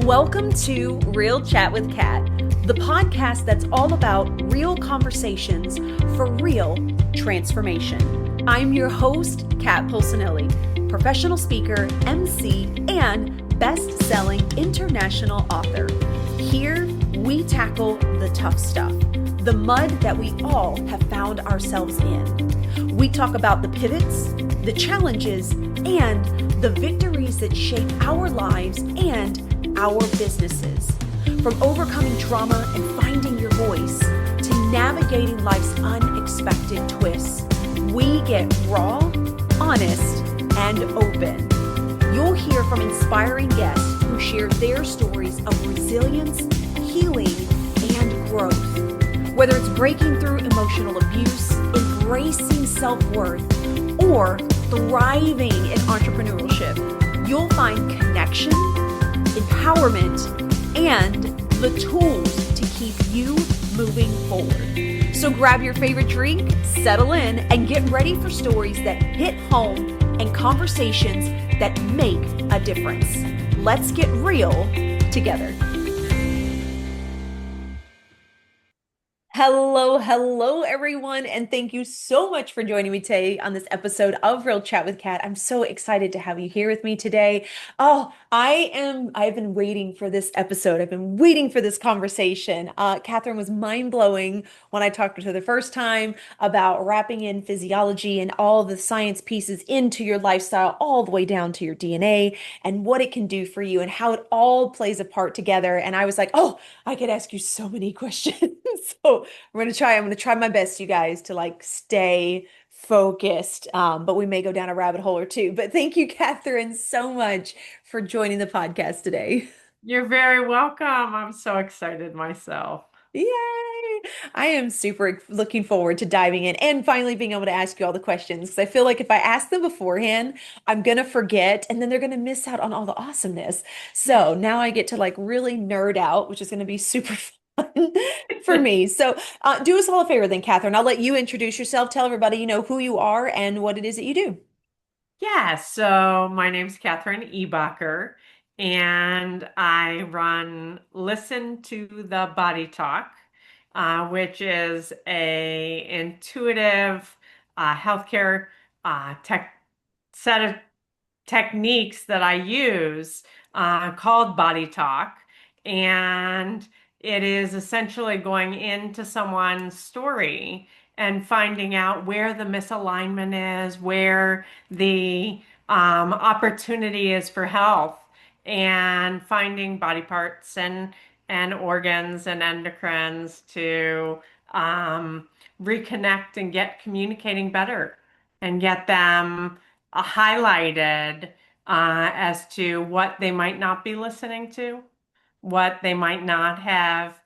Welcome to Real Chat with Kat, the podcast that's all about real conversations for real transformation. I'm your host, Kat Polsinelli, professional speaker, MC, and best-selling international author. Here, we tackle the tough stuff, the mud that we all have found ourselves in. We talk about the pivots, the challenges, and the victories that shape our lives and our businesses. From overcoming trauma and finding your voice to navigating life's unexpected twists, we get raw, honest, and open. You'll hear from inspiring guests who share their stories of resilience, healing, and growth. Whether it's breaking through emotional abuse, embracing self-worth, or thriving in entrepreneurship, you'll find connection, empowerment, and the tools to keep you moving forward. So grab your favorite drink, settle in, and get ready for stories that hit home and conversations that make a difference. Let's get real together. Hello, everyone, and thank you so much for joining me today on this episode of Real Chat with Kat. I'm so excited to have you here with me today. I've been waiting for this episode. I've been waiting for this conversation. Katherine was mind-blowing when I talked to her the first time about wrapping in physiology and all the science pieces into your lifestyle, all the way down to your DNA and what it can do for you and how it all plays a part together. And I was like, oh, I could ask you so many questions. So I'm gonna try my best, you guys, to like stay focused. But we may go down a rabbit hole or two. But thank you, Katherine, so much for joining the podcast today. You're very welcome. I'm so excited myself. Yay! I am super looking forward to diving in and finally being able to ask you all the questions because I feel like if I ask them beforehand, I'm gonna forget and then they're gonna miss out on all the awesomeness. So now I get to like really nerd out, which is gonna be super fun for me. So do us all a favor then, Katherine. I'll let you introduce yourself, tell everybody you know who you are and what it is that you do. Yeah, so my name's Katherine Ebacher, and I run Listen to the Body Talk, which is a intuitive healthcare tech set of techniques that I use called Body Talk. And it is essentially going into someone's story and finding out where the misalignment is, where the opportunity is for health, and finding body parts and organs and endocrines to um, reconnect and get communicating better and get them highlighted as to what they might not be listening to, what they might not have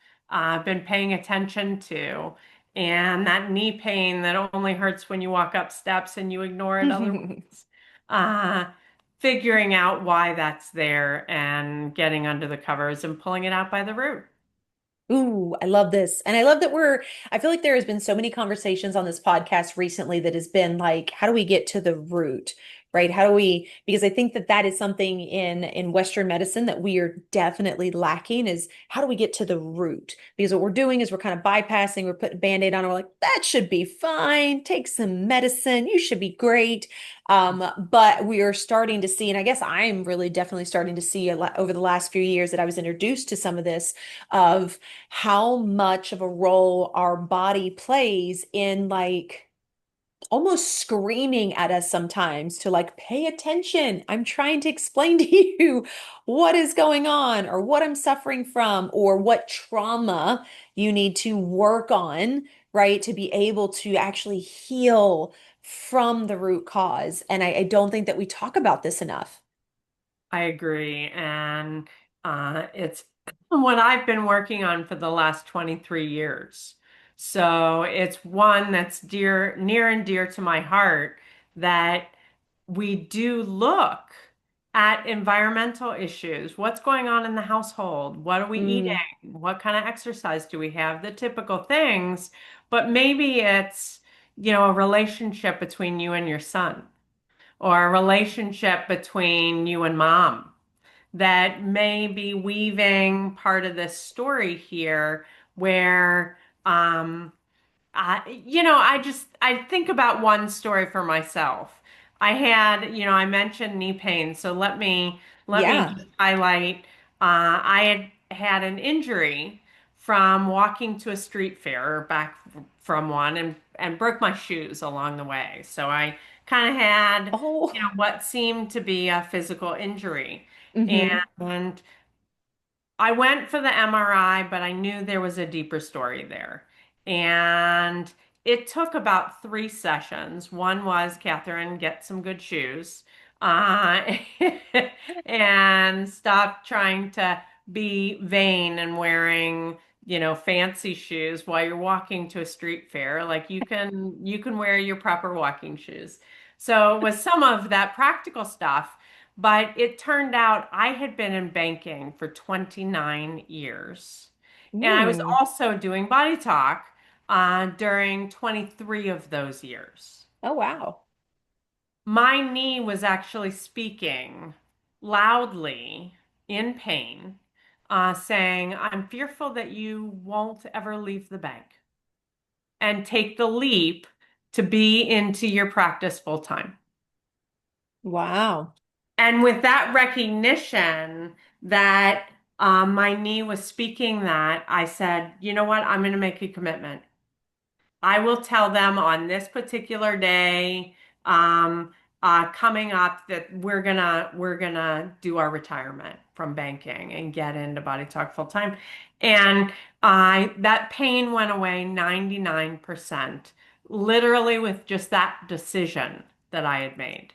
been paying attention to, and that knee pain that only hurts when you walk up steps and you ignore it otherwise. Uh, Figuring out why that's there and getting under the covers and pulling it out by the root. Ooh, I love this. And I love that I feel like there has been so many conversations on this podcast recently that has been like, how do we get to the root, right? Because I think that that is something in Western medicine that we are definitely lacking is how do we get to the root? Because what we're doing is we're kind of bypassing, we're putting a Band-Aid on, we're like, that should be fine. Take some medicine. You should be great. But we are starting to see, and I guess I'm really definitely starting to see a lot over the last few years that I was introduced to some of this of how much of a role our body plays in like almost screaming at us sometimes to like pay attention. I'm trying to explain to you what is going on or what I'm suffering from or what trauma you need to work on, right? To be able to actually heal from the root cause. And I don't think that we talk about this enough. I agree. And it's what I've been working on for the last 23 years. So it's one that's near and dear to my heart that we do look at environmental issues. What's going on in the household? What are we eating? Mm. What kind of exercise do we have? The typical things. But maybe it's, a relationship between you and your son or a relationship between you and mom that may be weaving part of this story here where I think about one story for myself. I mentioned knee pain, so let me Yeah. just highlight. I had an injury from walking to a street fair, or back from one, and broke my shoes along the way. So I kind of had, Oh. what seemed to be a physical injury, Hmm. and I went for the MRI, but I knew there was a deeper story there. And it took about 3 sessions. One was, Catherine, get some good shoes, uh, and stop trying to be vain and wearing, fancy shoes while you're walking to a street fair. Like you can wear your proper walking shoes. So it was some of that practical stuff. But it turned out I had been in banking for 29 years. And I was Mm. also doing body talk during 23 of those years. Oh, wow. My knee was actually speaking loudly in pain, saying, I'm fearful that you won't ever leave the bank and take the leap to be into your practice full time. Wow. And with that recognition that my knee was speaking that, I said, you know what? I'm going to make a commitment. I will tell them on this particular day, um, coming up, that we're gonna do our retirement from banking and get into Body Talk full time. And that pain went away 99%, literally with just that decision that I had made.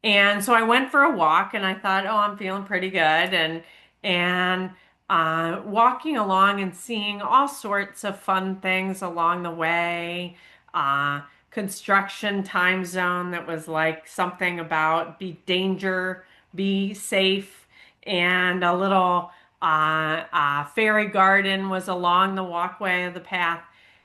And so I went for a walk and I thought, oh, I'm feeling pretty good. And walking along and seeing all sorts of fun things along the way. Uh, Construction time zone that was like something about be danger, be safe, and a little fairy garden was along the walkway of the path.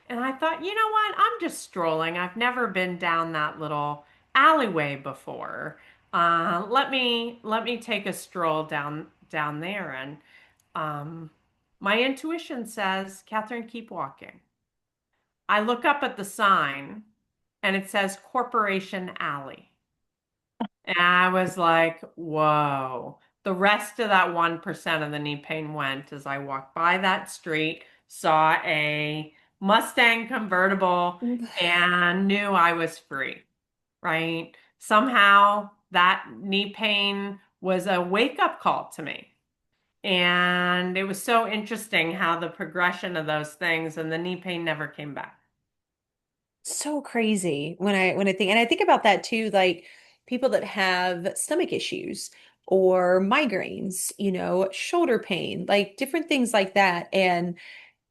And I thought, you know what? I'm just strolling. I've never been down that little alleyway before. Let me take a stroll down there, and um, my intuition says, Catherine, keep walking. I look up at the sign, and it says Corporation Alley, and I was like, whoa. The rest of that 1% of the knee pain went as I walked by that street, saw a Mustang convertible, and knew I was free, right? Somehow that knee pain was a wake-up call to me. And it was so interesting how the progression of those things, and the knee pain never came back. So crazy when I think, and I think about that too, like people that have stomach issues or migraines, shoulder pain, like different things like that. And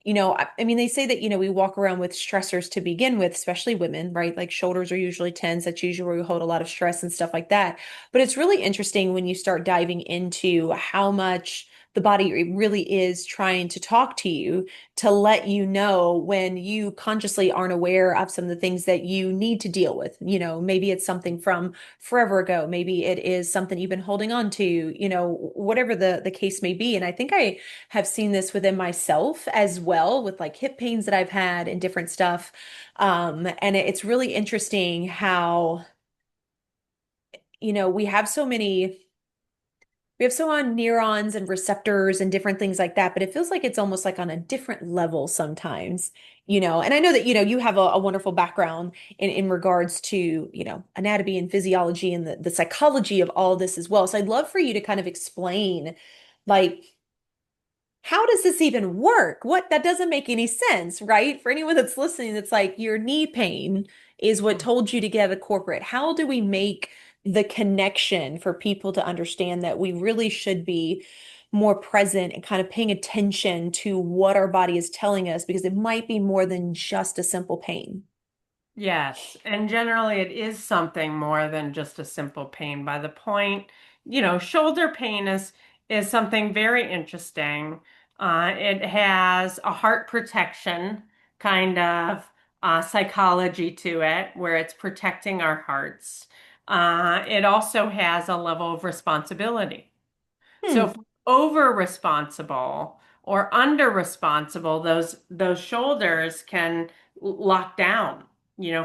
I mean, they say that, we walk around with stressors to begin with, especially women, right? Like shoulders are usually tense. That's usually where we hold a lot of stress and stuff like that. But it's really interesting when you start diving into how much the body really is trying to talk to you to let you know when you consciously aren't aware of some of the things that you need to deal with. Maybe it's something from forever ago. Maybe it is something you've been holding on to, whatever the case may be. And I think I have seen this within myself as well with like hip pains that I've had and different stuff. And it's really interesting how, we have so many, we have so on neurons and receptors and different things like that, but it feels like it's almost like on a different level sometimes, and I know that, you have a wonderful background in regards to, anatomy and physiology and the psychology of all this as well. So I'd love for you to kind of explain like how does this even work? What that doesn't make any sense, right? For anyone that's listening, that's like your knee pain is what told you to get a corporate. How do we make the connection for people to understand that we really should be more present and kind of paying attention to what our body is telling us because it might be more than just a simple pain. Yes, and generally it is something more than just a simple pain. By the point, shoulder pain is something very interesting. It has a heart protection kind of psychology to it, where it's protecting our hearts. It also has a level of responsibility. So Hmm. if we're over responsible or under responsible, those shoulders can lock down,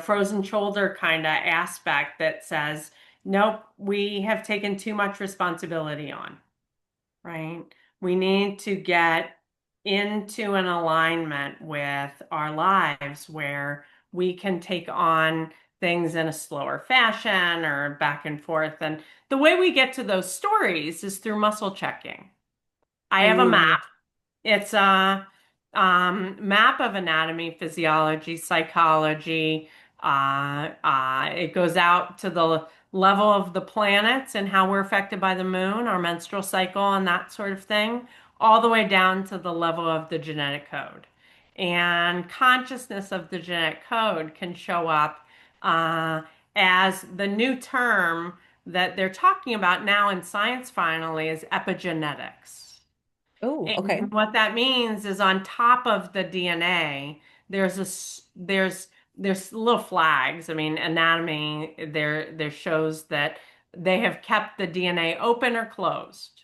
frozen shoulder kind of aspect that says, nope, we have taken too much responsibility on, right? We need to get into an alignment with our lives where we can take on things in a slower fashion or back and forth. And the way we get to those stories is through muscle checking. I have a Ooh. map. It's a map of anatomy, physiology, psychology. It goes out to the level of the planets and how we're affected by the moon, our menstrual cycle, and that sort of thing, all the way down to the level of the genetic code. And consciousness of the genetic code can show up uh, as the new term that they're talking about now in science finally is epigenetics. Oh, okay. And what that means is on top of the DNA, there's little flags. I mean, anatomy there shows that they have kept the DNA open or closed,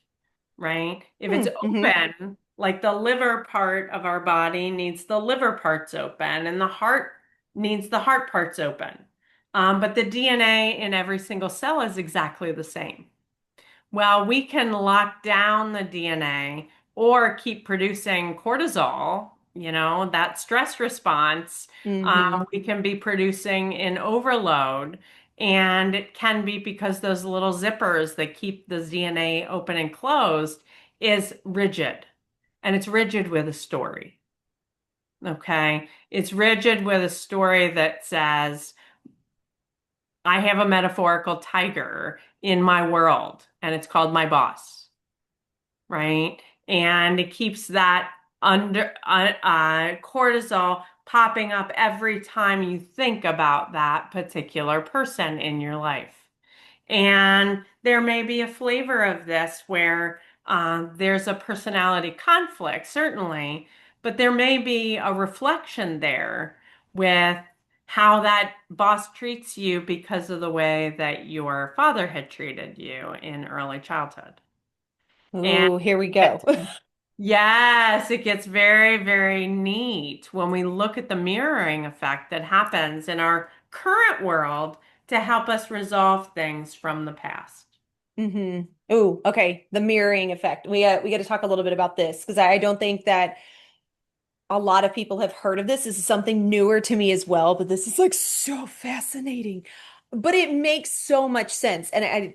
right? If it's Hmm. open, like the liver part of our body needs the liver parts open, and the heart needs the heart parts open. But the DNA in every single cell is exactly the same. Well, we can lock down the DNA or keep producing cortisol, that stress response. Hmm. We can be producing in overload. And it can be because those little zippers that keep the DNA open and closed is rigid. And it's rigid with a story. Okay. It's rigid with a story that says, I have a metaphorical tiger in my world, and it's called my boss, right? And it keeps that under cortisol popping up every time you think about that particular person in your life. And there may be a flavor of this where there's a personality conflict, certainly, but there may be a reflection there with how that boss treats you because of the way that your father had treated you in early childhood. And Oh, here we go. yes, it gets very, very neat when we look at the mirroring effect that happens in our current world to help us resolve things from the past. Hmm. Oh, okay. The mirroring effect. We got to talk a little bit about this because I don't think that a lot of people have heard of this. This is something newer to me as well, but this is like so fascinating. But it makes so much sense. And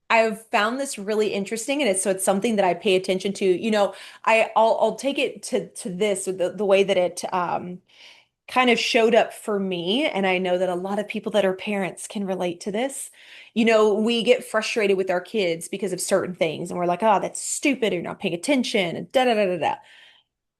I've found this really interesting, and it's something that I pay attention to. I'll take it to this, the way that it kind of showed up for me, and I know that a lot of people that are parents can relate to this. We get frustrated with our kids because of certain things, and we're like, "Oh, that's stupid, or you're not paying attention," and da da da da da.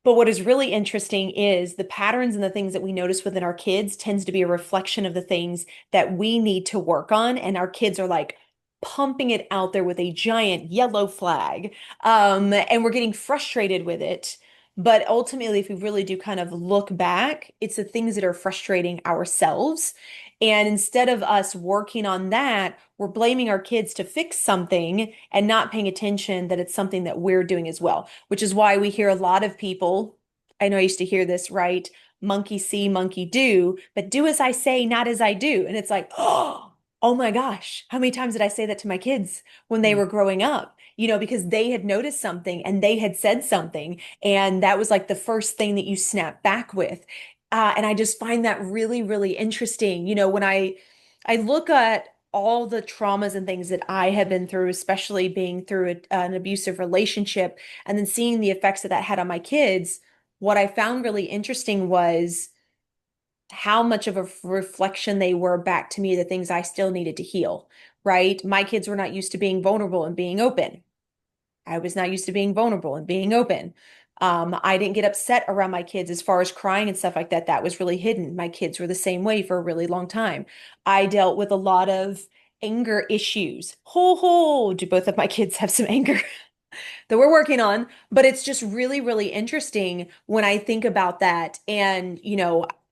But what is really interesting is the patterns and the things that we notice within our kids tends to be a reflection of the things that we need to work on. And our kids are like pumping it out there with a giant yellow flag. And we're getting frustrated with it. But ultimately, if we really do kind of look back, it's the things that are frustrating ourselves. And instead of us working on that, we're blaming our kids to fix something and not paying attention that it's something that we're doing as well, which is why we hear a lot of people. I know I used to hear this, right? Monkey see, monkey do, but do as I say, not as I do. And it's like, oh my gosh, how many times did I say that to my kids when they were growing up? Because they had noticed something and they had said something, and that was like the first thing that you snap back with. And I just find that really, really interesting. When I look at all the traumas and things that I have been through, especially being through an abusive relationship and then seeing the effects that that had on my kids, what I found really interesting was how much of a reflection they were back to me, the things I still needed to heal, right? My kids were not used to being vulnerable and being open. I was not used to being vulnerable and being open. I didn't get upset around my kids as far as crying and stuff like that. That was really hidden. My kids were the same way for a really long time. I dealt with a lot of anger issues. Do both of my kids have some anger that we're working on? But it's just really, really interesting when I think about that. And,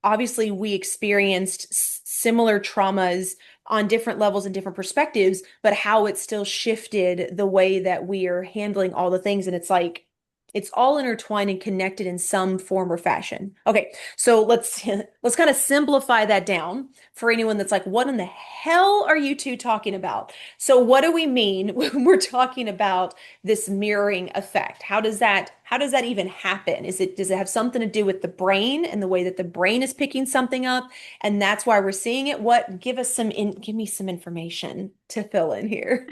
obviously we experienced similar traumas on different levels and different perspectives, but how it still shifted the way that we are handling all the things. And it's like, it's all intertwined and connected in some form or fashion. Okay, so let's kind of simplify that down for anyone that's like, what in the hell are you two talking about? So what do we mean when we're talking about this mirroring effect? How does that even happen? Does it have something to do with the brain and the way that the brain is picking something up and that's why we're seeing it? Give me some information to fill in here.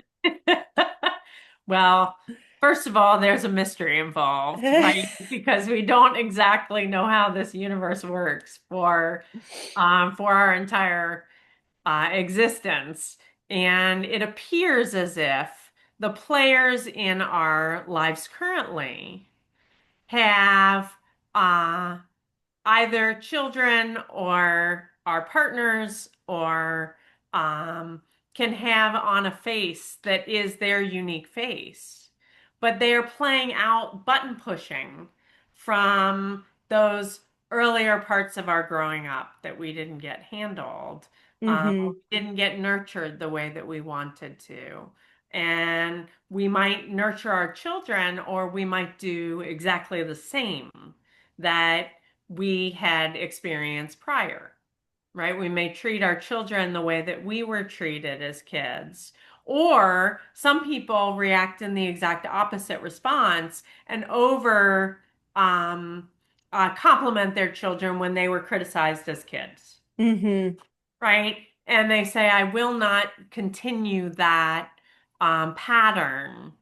Well, first of all, there's a mystery involved, right? Because we don't exactly know how this universe works for our entire existence. And it appears as if the players in our lives currently have uh, either children or our partners or um, can have on a face that is their unique face. But they are playing out button pushing from those earlier parts of our growing up that we didn't get handled, or Mm-hmm. we didn't get nurtured the way that we wanted to. And we might nurture our children, or we might do exactly the same that we had experienced prior, right? We may treat our children the way that we were treated as kids. Or some people react in the exact opposite response and um, compliment their children when they were criticized as kids, Mm-hmm. right? And they say, I will not continue that pattern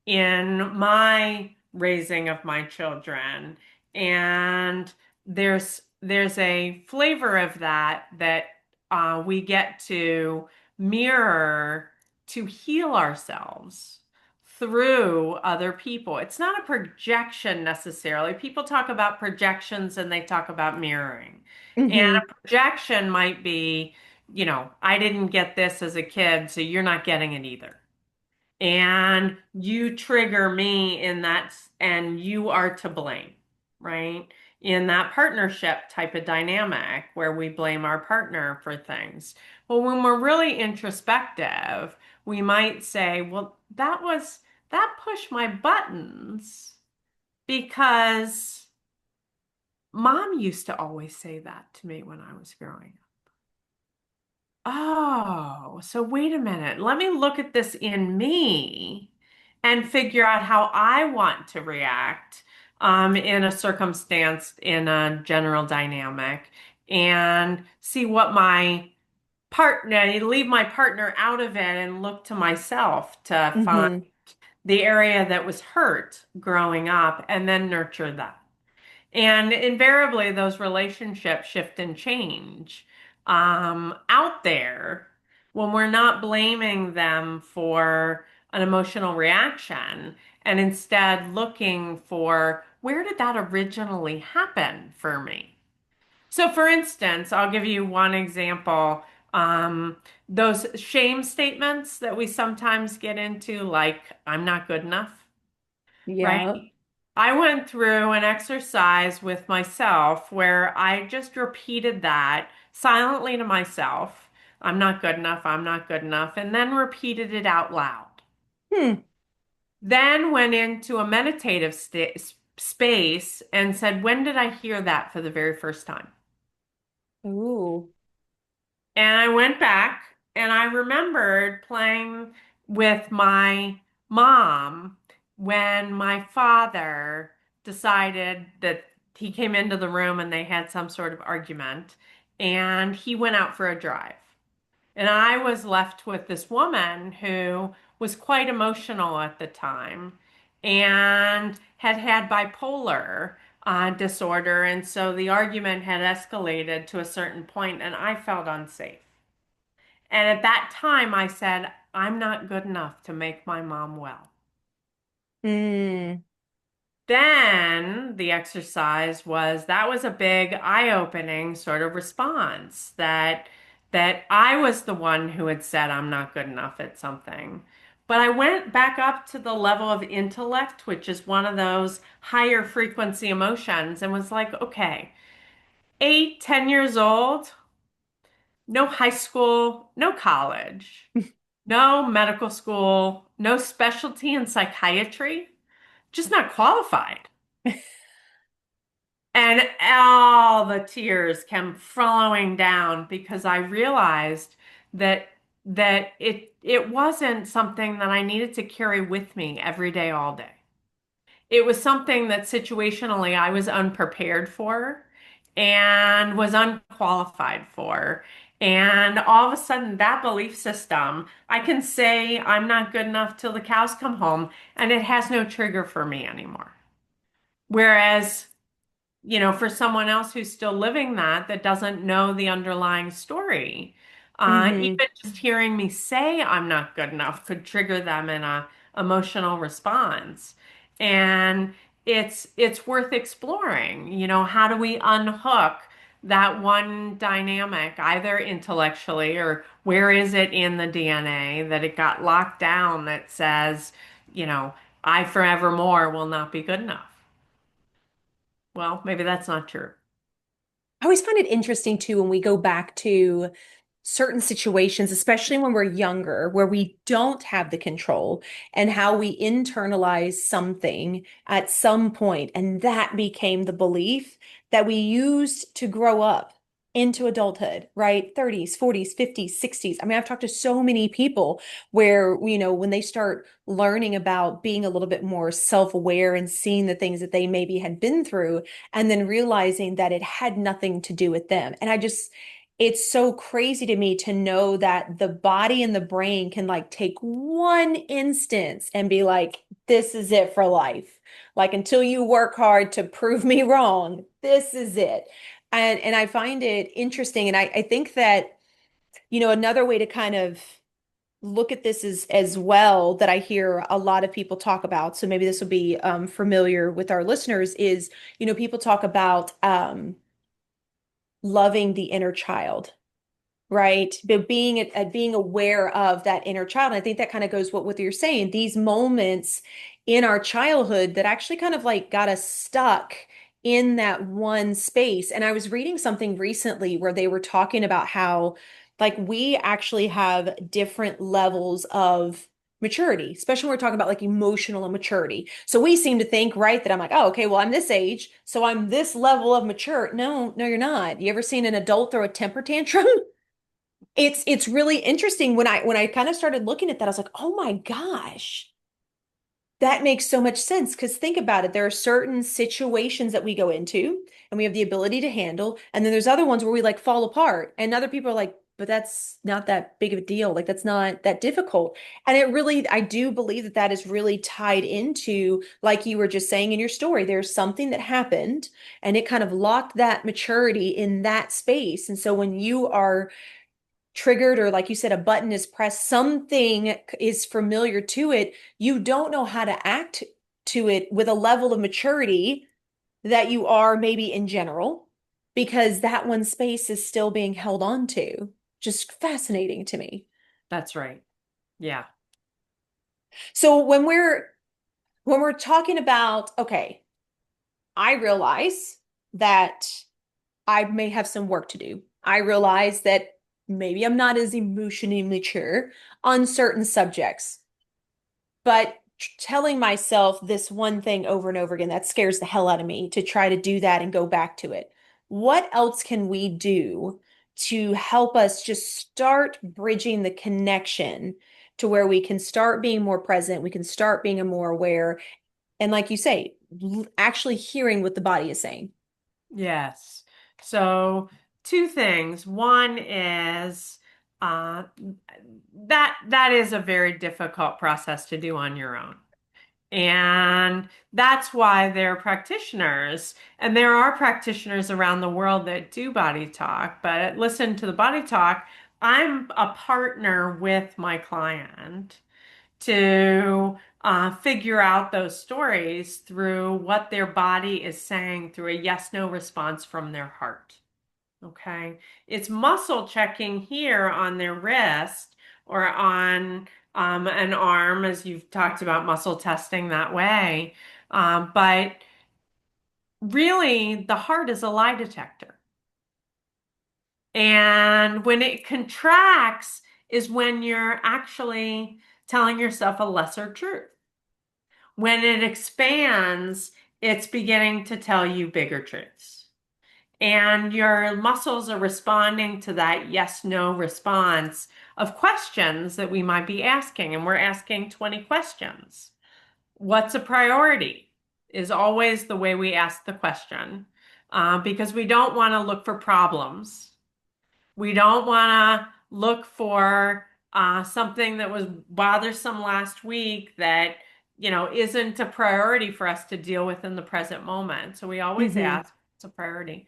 in my raising of my children. And there's a flavor of that we get to mirror to heal ourselves through other people. It's not a projection necessarily. People talk about projections and they talk about mirroring. And Mm-hmm. a projection might be, I didn't get this as a kid, so you're not getting it either. And you trigger me in that, and you are to blame, right? In that partnership type of dynamic where we blame our partner for things. Well, when we're really introspective, we might say, well, that pushed my buttons because mom used to always say that to me when I was growing up. Oh, so wait a minute. Let me look at this in me and figure out how I want to react in a circumstance, in a general dynamic, and see what my partner, leave my partner out of it and look to myself to find Mm-hmm. the area that was hurt growing up and then nurture that. And invariably, those relationships shift and change out there when we're not blaming them for an emotional reaction and instead looking for where did that originally happen for me? So, for instance, I'll give you one example. Um, those shame statements that we sometimes get into, like, I'm not good enough, right? Yeah. I went through an exercise with myself where I just repeated that silently to myself. I'm not good enough. I'm not good enough. And then repeated it out loud. Hmm. Then went into a meditative space and said, when did I hear that for the very first time? Ooh. And I went back and I remembered playing with my mom when my father decided that he came into the room and they had some sort of argument and he went out for a drive. And I was left with this woman who was quite emotional at the time and had had bipolar disorder. And so the argument had escalated to a certain point, and I felt unsafe. And at that time, I said, I'm not good enough to make my mom well. Mm. Then the exercise was that was a big eye-opening sort of response that I was the one who had said I'm not good enough at something. But I went back up to the level of intellect, which is one of those higher frequency emotions, and was like, okay, 8, 10 years old, no high school, no college, no medical school, no specialty in psychiatry, just not qualified. And all the tears came flowing down because I realized that it wasn't something that I needed to carry with me every day, all day. It was something that situationally I was unprepared for and was unqualified for. And all of a sudden, that belief system, I can say I'm not good enough till the cows come home, and it has no trigger for me anymore. Whereas for someone else who's still living that doesn't know the underlying story, Hmm. even just hearing me say I'm not good enough could trigger them in a emotional response. And it's worth exploring. How do we unhook that one dynamic, either intellectually or where is it in the DNA that it got locked down that says, you know, I forevermore will not be good enough. Well, maybe that's not true. I always find it interesting too when we go back to certain situations, especially when we're younger, where we don't have the control and how we internalize something at some point, and that became the belief that we used to grow up into adulthood, right? 30s, 40s, 50s, 60s. I mean, I've talked to so many people where, when they start learning about being a little bit more self-aware and seeing the things that they maybe had been through, and then realizing that it had nothing to do with them. And it's so crazy to me to know that the body and the brain can like take one instance and be like, this is it for life. Like until you work hard to prove me wrong, this is it. And I find it interesting. And I think that, another way to kind of look at this as well that I hear a lot of people talk about. So maybe this will be familiar with our listeners is, people talk about loving the inner child, right? But being aware of that inner child. And I think that kind of goes with what you're saying. These moments in our childhood that actually kind of like got us stuck in that one space. And I was reading something recently where they were talking about how like we actually have different levels of maturity, especially when we're talking about like emotional immaturity. So we seem to think, right, that I'm like, oh, okay, well, I'm this age, so I'm this level of mature. No, no, you're not. You ever seen an adult throw a temper tantrum? It's really interesting when I kind of started looking at that, I was like, oh my gosh, that makes so much sense. Because think about it, there are certain situations that we go into and we have the ability to handle, and then there's other ones where we like fall apart, and other people are like, but that's not that big of a deal. Like that's not that difficult. And it really, I do believe that that is really tied into, like you were just saying in your story, there's something that happened and it kind of locked that maturity in that space. And so when you are triggered or like you said a button is pressed, something is familiar to it, you don't know how to act to it with a level of maturity that you are maybe in general, because that one space is still being held on to. Just fascinating to me. That's right. Yeah. So when we're talking about, okay, I realize that I may have some work to do. I realize that maybe I'm not as emotionally mature on certain subjects, but telling myself this one thing over and over again, that scares the hell out of me to try to do that and go back to it. What else can we do to help us just start bridging the connection to where we can start being more present, we can start being more aware, and like you say, actually hearing what the body is saying? Yes. So, two things. One is uh, that is a very difficult process to do on your own. And that's why they're practitioners. And there are practitioners around the world that do body talk, but listen to the body talk. I'm a partner with my client to figure out those stories through what their body is saying through a yes no response from their heart. Okay. It's muscle checking here on their wrist or on an arm, as you've talked about muscle testing that way. But really, the heart is a lie detector. And when it contracts is when you're actually telling yourself a lesser truth. When it expands, it's beginning to tell you bigger truths. And your muscles are responding to that yes, no response of questions that we might be asking. And we're asking 20 questions. What's a priority is always the way we ask the question, because we don't want to look for problems. We don't want to look for something that was bothersome last week that, isn't a priority for us to deal with in the present moment. So we always Mm-hmm. ask, what's a priority?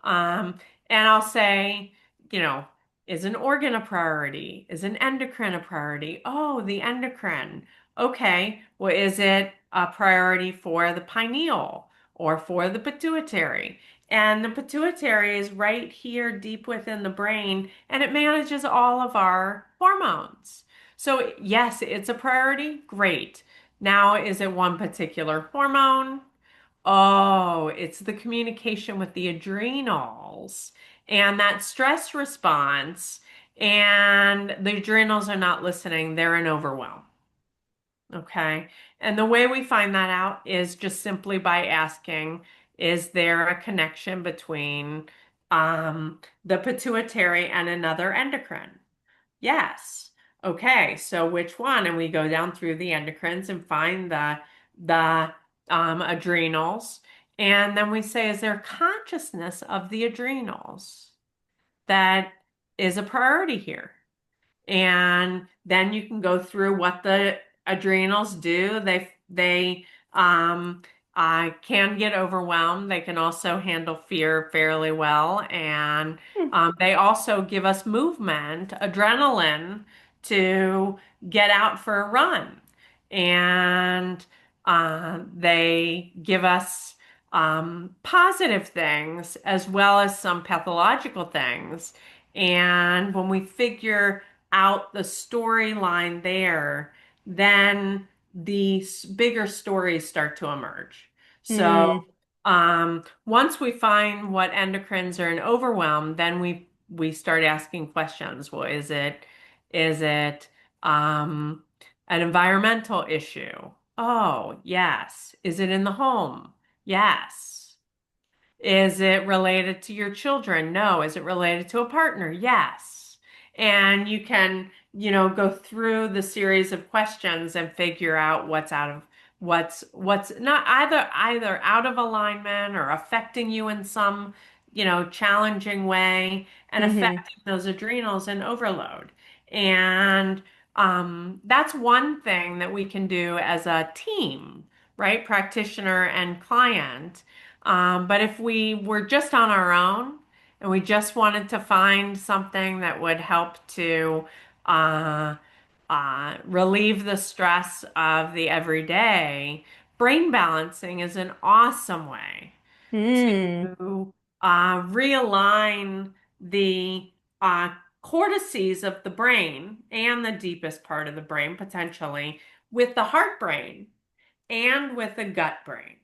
Um, and I'll say, you know, is an organ a priority? Is an endocrine a priority? Oh, the endocrine. Okay. Well, is it a priority for the pineal or for the pituitary? And the pituitary is right here deep within the brain, and it manages all of our hormones. So, yes, it's a priority. Great. Now, is it one particular hormone? Oh, it's the communication with the adrenals and that stress response. And the adrenals are not listening, they're in overwhelm. Okay. And the way we find that out is just simply by asking, is there a connection between the pituitary and another endocrine? Yes. Okay. So which one? And we go down through the endocrines and find the adrenals. And then we say, is there consciousness of the adrenals that is a priority here? And then you can go through what the adrenals do. They can get overwhelmed. They can also handle fear fairly well, and they also give us movement, adrenaline to get out for a run, and they give us positive things as well as some pathological things. And when we figure out the storyline there, then the bigger stories start to emerge. So Mm. once we find what endocrines are in overwhelm, then we start asking questions. Well, is it um, an environmental issue? Oh, yes. Is it in the home? Yes. Is it related to your children? No. Is it related to a partner? Yes. And you can, go through the series of questions and figure out what's not either out of alignment or affecting you in some, challenging way and Mm-hmm. affecting those adrenals and overload. And that's one thing that we can do as a team, right? Practitioner and client. But if we were just on our own and we just wanted to find something that would help to uh, relieve the stress of the everyday, brain balancing is an awesome way Mm. to realign the uh, cortices of the brain and the deepest part of the brain potentially with the heart brain and with the gut brain.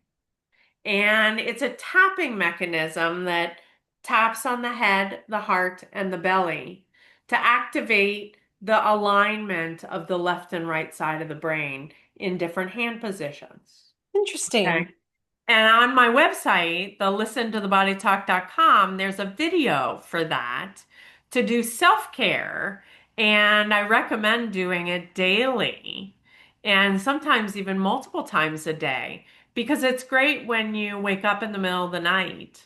And it's a tapping mechanism that taps on the head, the heart, and the belly to activate the alignment of the left and right side of the brain in different hand positions. Interesting. Okay. And on my website, the listentothebodytalk.com, there's a video for that to do self-care. And I recommend doing it daily and sometimes even multiple times a day because it's great when you wake up in the middle of the night.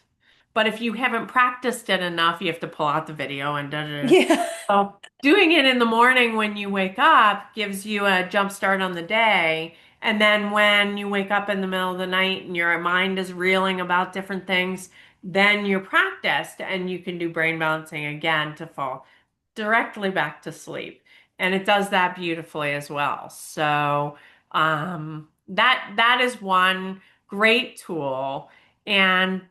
But if you haven't practiced it enough, you have to pull out the video and da da da. Yeah. So doing it in the morning when you wake up gives you a jump start on the day. And then when you wake up in the middle of the night and your mind is reeling about different things, then you're practiced and you can do brain balancing again to fall directly back to sleep. And it does that beautifully as well. So that is one great tool. And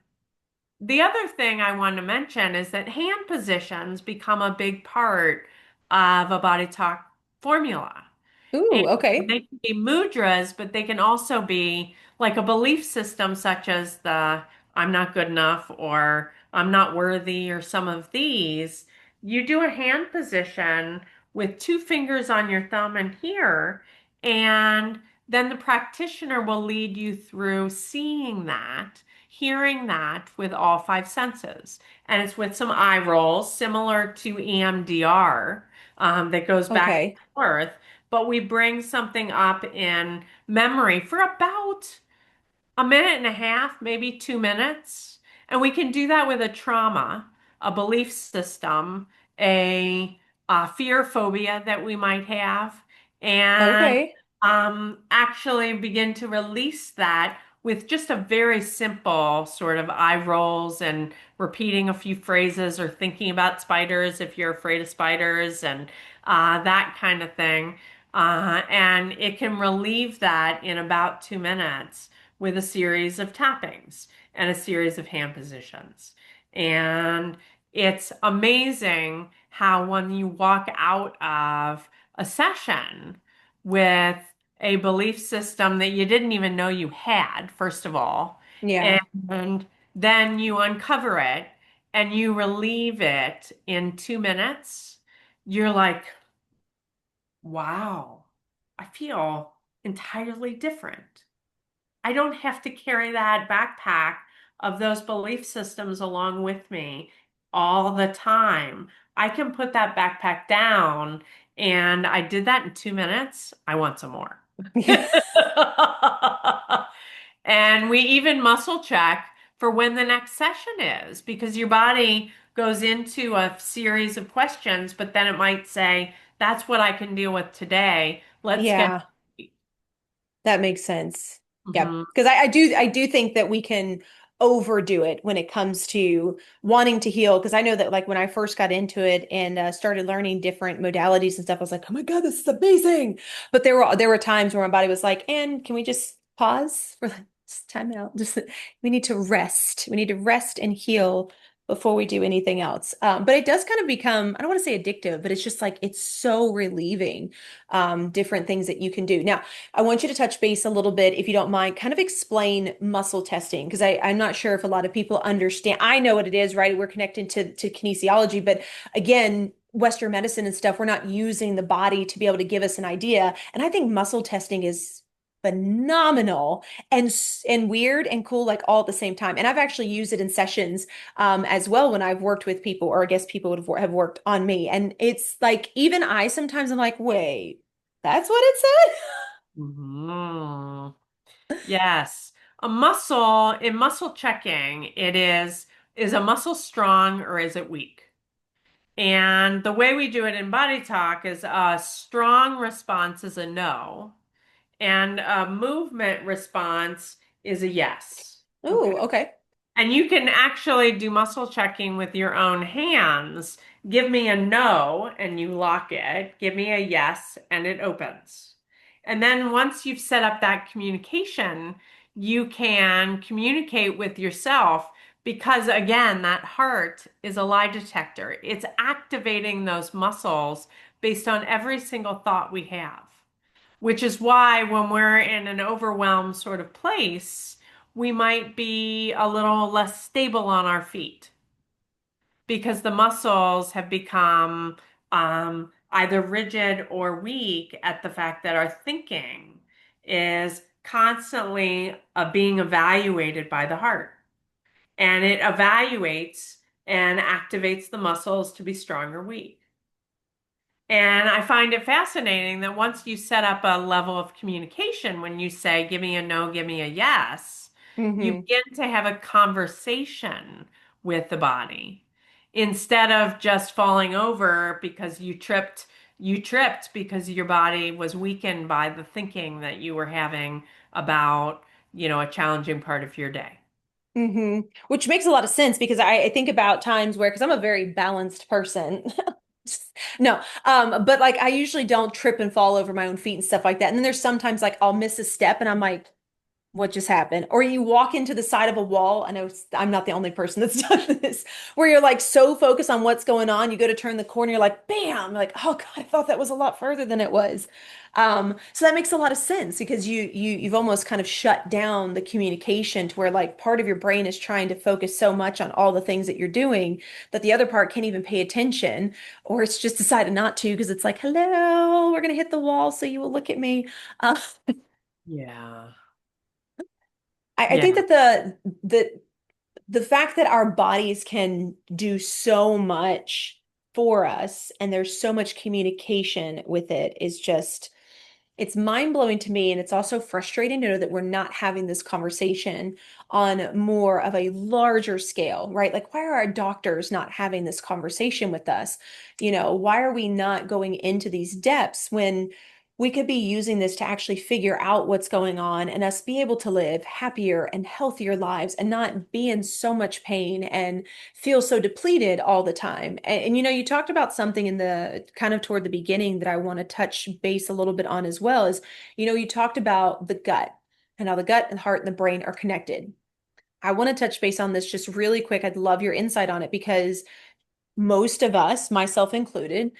the other thing I want to mention is that hand positions become a big part of a body talk formula. And Ooh, okay. they can be mudras, but they can also be like a belief system, such as the I'm not good enough or I'm not worthy, or some of these, you do a hand position with two fingers on your thumb and here, and then the practitioner will lead you through seeing that, hearing that with all five senses. And it's with some eye rolls, similar to EMDR, that goes back and Okay. forth. But we bring something up in memory for about a minute and a half, maybe 2 minutes. And we can do that with a trauma, a belief system, a fear phobia that we might have, and Okay. actually begin to release that with just a very simple sort of eye rolls and repeating a few phrases or thinking about spiders if you're afraid of spiders and that kind of thing. And it can relieve that in about 2 minutes with a series of tappings and a series of hand positions. And it's amazing how when you walk out of a session with a belief system that you didn't even know you had, first of all, Yeah. and then you uncover it and you relieve it in 2 minutes, you're like, wow, I feel entirely different. I don't have to carry that backpack of those belief systems along with me all the time. I can put that backpack down, and I did that in 2 minutes. I want some more. And we even muscle check for when the next session is because your body goes into a series of questions, but then it might say, that's what I can deal with today. Let's get. Yeah. That makes sense. Yeah. Mhm. Because I do think that we can overdo it when it comes to wanting to heal. Because I know that like when I first got into it and started learning different modalities and stuff, I was like, oh my God, this is amazing. But there were times where my body was like, and can we just pause for like, just time out? Just we need to rest. We need to rest and heal before we do anything else. But it does kind of become, I don't want to say addictive, but it's just like it's so relieving, different things that you can do. Now, I want you to touch base a little bit, if you don't mind, kind of explain muscle testing, because I'm not sure if a lot of people understand. I know what it is, right? We're connected to kinesiology, but again, Western medicine and stuff, we're not using the body to be able to give us an idea. And I think muscle testing is phenomenal and weird and cool like all at the same time. And I've actually used it in sessions as well when I've worked with people, or I guess people have worked on me. And it's like even I sometimes I'm like, wait, that's what it said? Mhm. Yes. A muscle, in muscle checking, is a muscle strong or is it weak? And the way we do it in Body Talk is a strong response is a no, and a movement response is a yes. Okay. Oh, okay. And you can actually do muscle checking with your own hands. Give me a no, and you lock it. Give me a yes, and it opens. And then once you've set up that communication, you can communicate with yourself because, again, that heart is a lie detector. It's activating those muscles based on every single thought we have, which is why when we're in an overwhelmed sort of place, we might be a little less stable on our feet because the muscles have become either rigid or weak at the fact that our thinking is constantly being evaluated by the heart. And it evaluates and activates the muscles to be strong or weak. And I find it fascinating that once you set up a level of communication, when you say, give me a no, give me a yes, you Hmm. begin to have a conversation with the body instead of just falling over because you tripped because your body was weakened by the thinking that you were having about, a challenging part of your day. Which makes a lot of sense because I think about times where, because I'm a very balanced person. No, but like I usually don't trip and fall over my own feet and stuff like that. And then there's sometimes like I'll miss a step and I'm like, what just happened. Or you walk into the side of a wall. I know I'm not the only person that's done this, where you're like so focused on what's going on, you go to turn the corner, you're like, bam, like, oh God, I thought that was a lot further than it was. So that makes a lot of sense because you've almost kind of shut down the communication to where like part of your brain is trying to focus so much on all the things that you're doing that the other part can't even pay attention, or it's just decided not to because it's like, hello, we're gonna hit the wall, so you will look at me. Uh, Yeah. I think Yeah. that the fact that our bodies can do so much for us and there's so much communication with it is just it's mind blowing to me. And it's also frustrating to know that we're not having this conversation on more of a larger scale, right? Like, why are our doctors not having this conversation with us? Why are we not going into these depths when we could be using this to actually figure out what's going on and us be able to live happier and healthier lives and not be in so much pain and feel so depleted all the time. And you talked about something in the kind of toward the beginning that I want to touch base a little bit on as well is, you talked about the gut and how the gut and heart and the brain are connected. I want to touch base on this just really quick. I'd love your insight on it because most of us, myself included,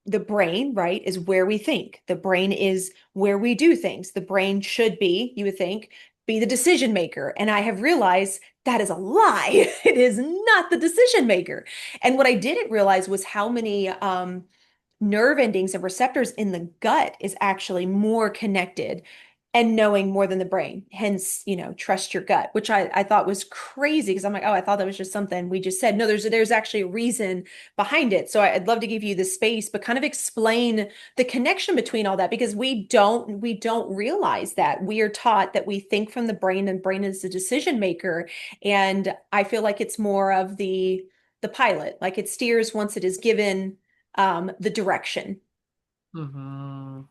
the brain, right, is where we think. The brain is where we do things. The brain should be, you would think, be the decision maker. And I have realized that is a lie. It is not the decision maker. And what I didn't realize was how many nerve endings and receptors in the gut is actually more connected and knowing more than the brain. Hence, trust your gut, which I thought was crazy because I'm like, oh, I thought that was just something we just said. No, there's actually a reason behind it. So I'd love to give you the space, but kind of explain the connection between all that because we don't realize that. We are taught that we think from the brain and brain is the decision maker. And I feel like it's more of the pilot, like it steers once it is given the direction. Hmm.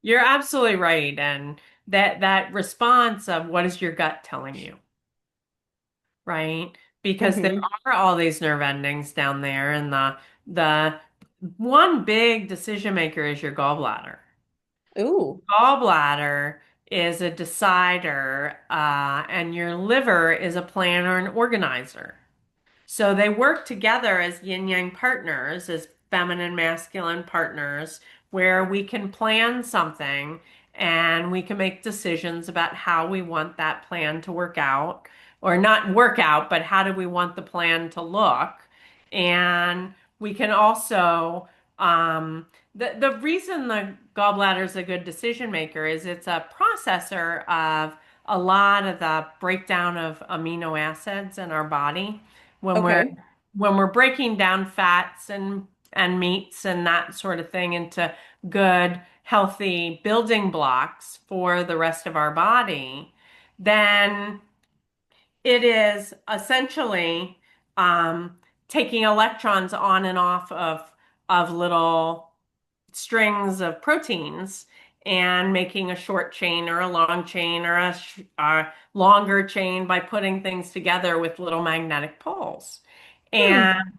You're absolutely right. And that response of what is your gut telling you, right? Because there Hmm. are all these nerve endings down there, and the one big decision maker is your gallbladder. Ooh, Gallbladder is a decider, and your liver is a planner and organizer. So they work together as yin yang partners, as feminine masculine partners, where we can plan something and we can make decisions about how we want that plan to work out, or not work out, but how do we want the plan to look. And we can also, the reason the gallbladder is a good decision maker is it's a processor of a lot of the breakdown of amino acids in our body when we're okay. when we're breaking down fats and meats and that sort of thing into good, healthy building blocks for the rest of our body, then it is essentially um, taking electrons on and off of little strings of proteins and making a short chain or a long chain or a longer chain by putting things together with little magnetic poles. Hmm. And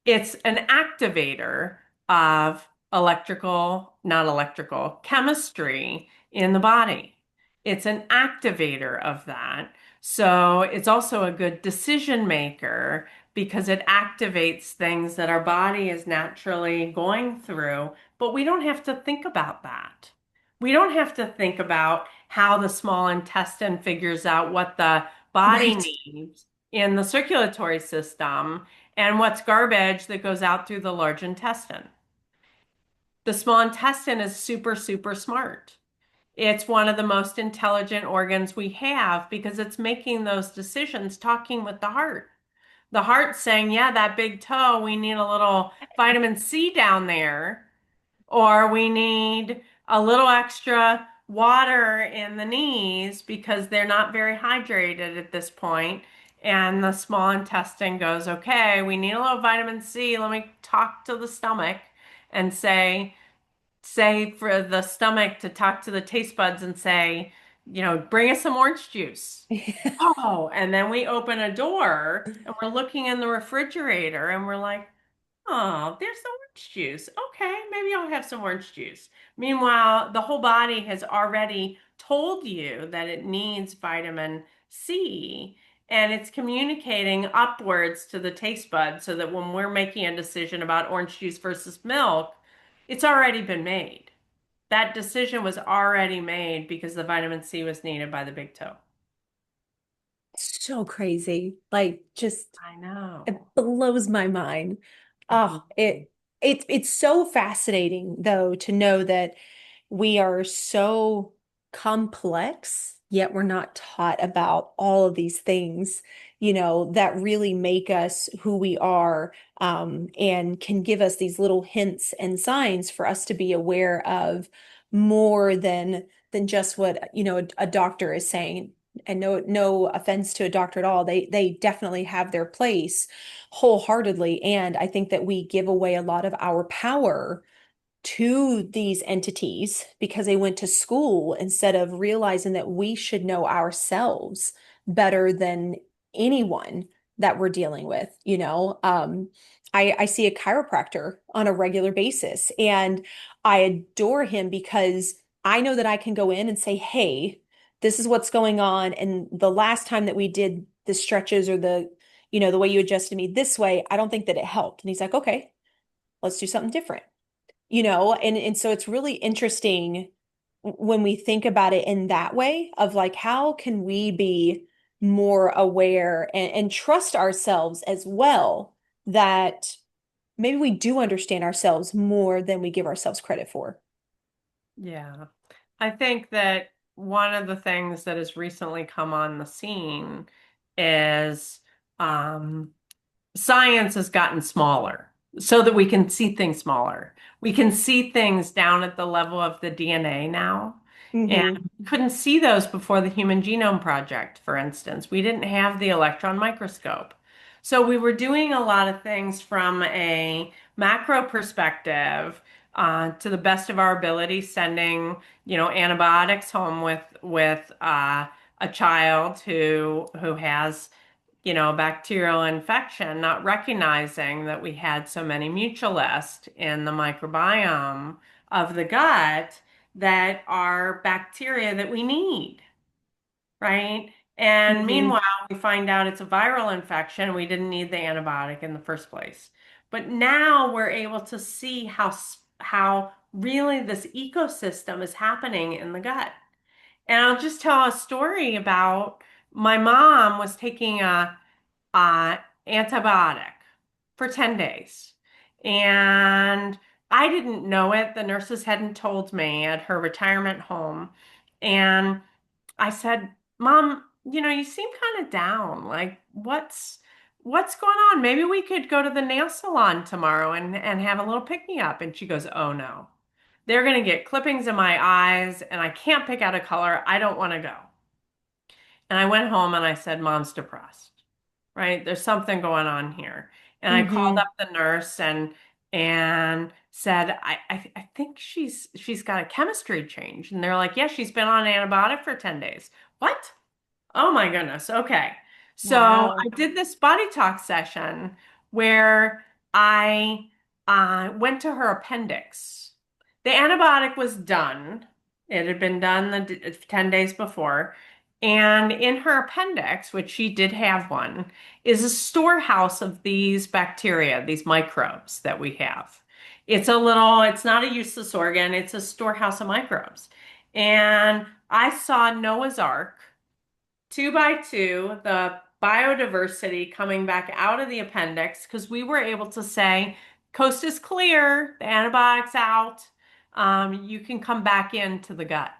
it's an activator of not electrical, chemistry in the body. It's an activator of that. So it's also a good decision maker because it activates things that our body is naturally going through, but we don't have to think about that. We don't have to think about how the small intestine figures out what the body Right. needs in the circulatory system and what's garbage that goes out through the large intestine. The small intestine is super, super smart. It's one of the most intelligent organs we have because it's making those decisions, talking with the heart. The heart's saying, yeah, that big toe, we need a little vitamin C down there, or we need a little extra water in the knees because they're not very hydrated at this point. And the small intestine goes, okay, we need a little vitamin C. Let me talk to the stomach and say for the stomach to talk to the taste buds and say, bring us some orange juice. Oh, and then we open a door and we're looking in the refrigerator and we're like, oh, there's the orange juice. Okay, maybe I'll have some orange juice. Meanwhile, the whole body has already told you that it needs vitamin C, and it's communicating upwards to the taste bud so that when we're making a decision about orange juice versus milk, it's already been made. That decision was already made because the vitamin C was needed by the big toe. So crazy. Like just I it know. blows my mind. Oh, Mhm. it's so fascinating though to know that we are so complex, yet we're not taught about all of these things, that really make us who we are, and can give us these little hints and signs for us to be aware of more than just what, a doctor is saying. And no offense to a doctor at all. They definitely have their place wholeheartedly. And I think that we give away a lot of our power to these entities because they went to school instead of realizing that we should know ourselves better than anyone that we're dealing with, I see a chiropractor on a regular basis and I adore him because I know that I can go in and say, hey, this is what's going on. And the last time that we did the stretches or the way you adjusted me this way, I don't think that it helped. And he's like, okay, let's do something different, and so it's really interesting when we think about it in that way of like how can we be more aware and trust ourselves as well, that maybe we do understand ourselves more than we give ourselves credit for. Yeah. I think that one of the things that has recently come on the scene is um, science has gotten smaller so that we can see things smaller. We can see things down at the level of the DNA now. And Hmm. we couldn't see those before the Human Genome Project, for instance. We didn't have the electron microscope. So we were doing a lot of things from a macro perspective, to the best of our ability, sending, antibiotics home with a child who has a bacterial infection, not recognizing that we had so many mutualists in the microbiome of the gut that are bacteria that we need, right? And Hmm. meanwhile, we find out it's a viral infection. We didn't need the antibiotic in the first place. But now we're able to see how really this ecosystem is happening in the gut. And I'll just tell a story about my mom was taking a uh, antibiotic for 10 days. And I didn't know it. The nurses hadn't told me at her retirement home. And I said, Mom, you seem kind of down. Like, what's going on? Maybe we could go to the nail salon tomorrow and have a little pick me up. And she goes, Oh no. They're going to get clippings in my eyes and I can't pick out a color. I don't want to go. And I went home and I said, Mom's depressed, right? There's something going on here. And I called Hmm. up the nurse and said, I think she's got a chemistry change. And they're like, yeah, she's been on an antibiotic for 10 days. What? Oh my goodness. Okay. So Wow. I did this body talk session where I went to her appendix. The antibiotic was done. It had been done 10 days before. And in her appendix, which she did have one, is a storehouse of these bacteria, these microbes that we have. It's not a useless organ, it's a storehouse of microbes. And I saw Noah's Ark two by two, the biodiversity coming back out of the appendix because we were able to say, coast is clear, the antibiotics out, you can come back into the gut.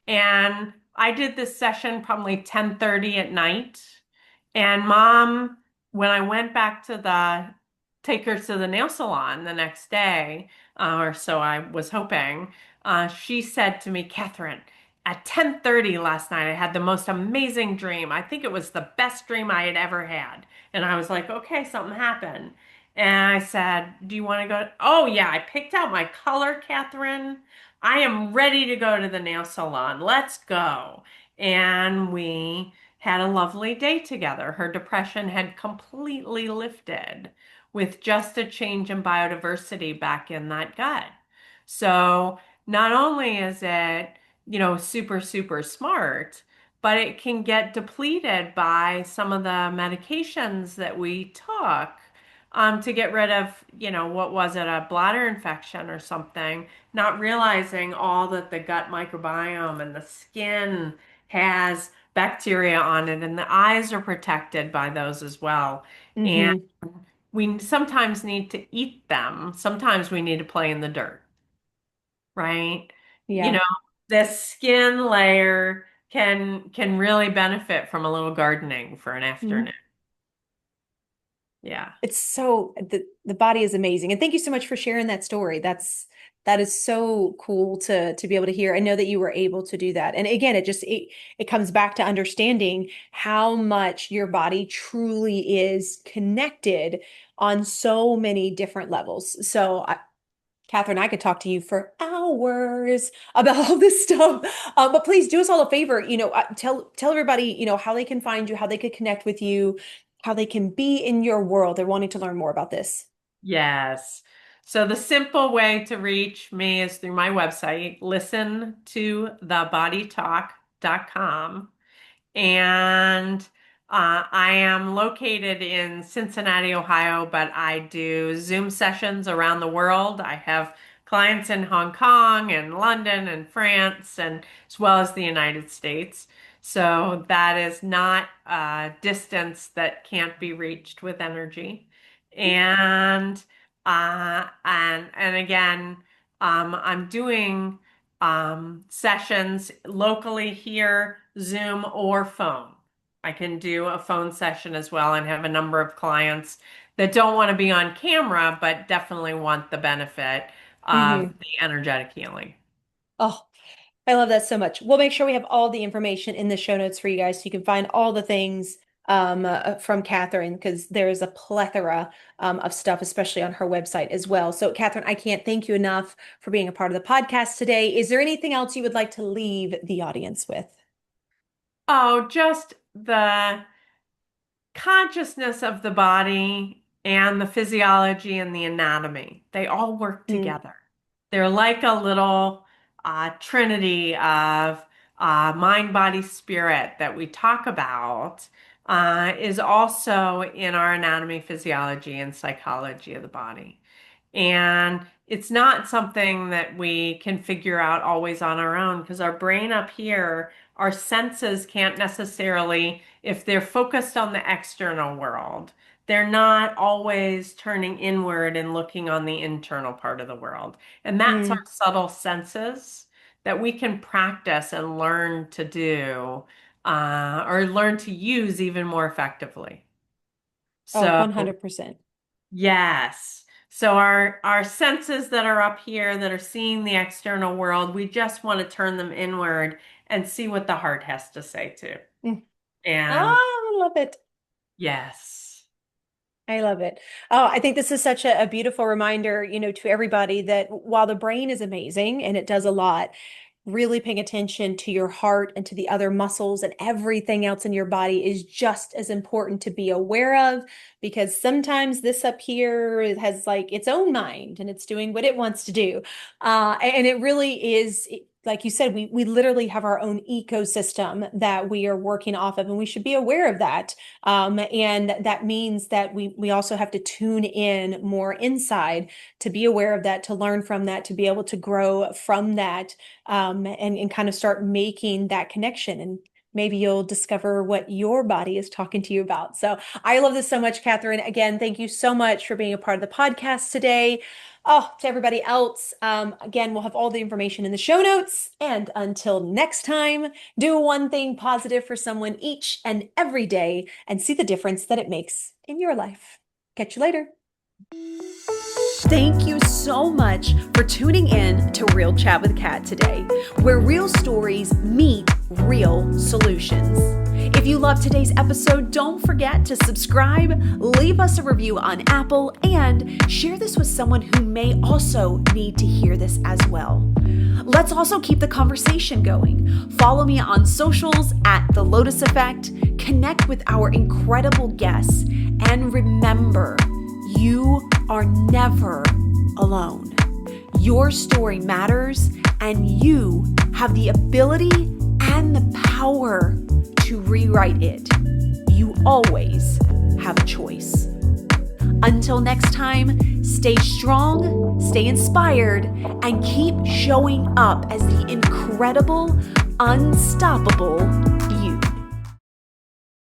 And I did this session probably 10:30 at night. And mom, when I went back to take her to the nail salon the next day, or so I was hoping, she said to me, Catherine, at 10:30 last night, I had the most amazing dream. I think it was the best dream I had ever had. And I was like, okay, something happened. And I said, do you want to go? Oh, yeah, I picked out my color, Catherine. I am ready to go to the nail salon. Let's go. And we had a lovely day together. Her depression had completely lifted with just a change in biodiversity back in that gut. So not only is it, super, super smart, but it can get depleted by some of the medications that we took to get rid of, what was it, a bladder infection or something, not realizing all that the gut microbiome and the skin has bacteria on it, and the eyes are protected by those as well. And Hmm. we sometimes need to eat them. Sometimes we need to play in the dirt, right? You Yeah. know, the skin layer can really benefit from a little gardening for an afternoon. Yeah. It's so the body is amazing. And thank you so much for sharing that story. That is so cool to be able to hear. I know that you were able to do that. And again, it comes back to understanding how much your body truly is connected on so many different levels. So Catherine, I could talk to you for hours about all this stuff. But please do us all a favor, tell everybody, how they can find you, how they could connect with you, how they can be in your world. They're wanting to learn more about this. Yes. So the simple way to reach me is through my website, listentothebodytalk.com. And I am located in Cincinnati, Ohio, but I do Zoom sessions around the world. I have clients in Hong Kong and London and France, and as well as the United States. So that is not a distance that can't be reached with energy. And again, I'm doing sessions locally here, Zoom or phone. I can do a phone session as well and have a number of clients that don't want to be on camera, but definitely want the benefit of Hmm. the energetic healing. Oh, I love that so much. We'll make sure we have all the information in the show notes for you guys so you can find all the things from Catherine because there is a plethora of stuff, especially on her website as well. So, Catherine, I can't thank you enough for being a part of the podcast today. Is there anything else you would like to leave the audience with? Oh, just the consciousness of the body and the physiology and the anatomy. They all work Mm, together. They're like a little trinity of mind, body, spirit that we talk about, is also in our anatomy, physiology, and psychology of the body. And it's not something that we can figure out always on our own because our brain up here, our senses can't necessarily, if they're focused on the external world, they're not always turning inward and looking on the internal part of the world. And that's our mm. subtle senses that we can practice and learn to do, or learn to use even more effectively. Oh, So, 100%. yes. So our senses that are up here that are seeing the external world, we just want to turn them inward and see what the heart has to say too. Mm. Ah, And I love it. yes. I love it. Oh, I think this is such a beautiful reminder, to everybody that while the brain is amazing and it does a lot, really paying attention to your heart and to the other muscles and everything else in your body is just as important to be aware of because sometimes this up here has like its own mind and it's doing what it wants to do. And it really is. Like you said, we literally have our own ecosystem that we are working off of, and we should be aware of that. And that means that we also have to tune in more inside to be aware of that, to learn from that, to be able to grow from that, and kind of start making that connection. And maybe you'll discover what your body is talking to you about. So I love this so much, Catherine. Again, thank you so much for being a part of the podcast today. Oh, to everybody else, again, we'll have all the information in the show notes. And until next time, do one thing positive for someone each and every day and see the difference that it makes in your life. Catch you later. Thank you so much for tuning in to Real Chat with Kat today, where real stories meet real solutions. If you loved today's episode, don't forget to subscribe, leave us a review on Apple, and share this with someone who may also need to hear this as well. Let's also keep the conversation going. Follow me on socials at The Lotus Effect, connect with our incredible guests, and remember, you are never alone. Your story matters, and you have the ability and the power to rewrite it. You always have a choice. Until next time, stay strong, stay inspired, and keep showing up as the incredible, unstoppable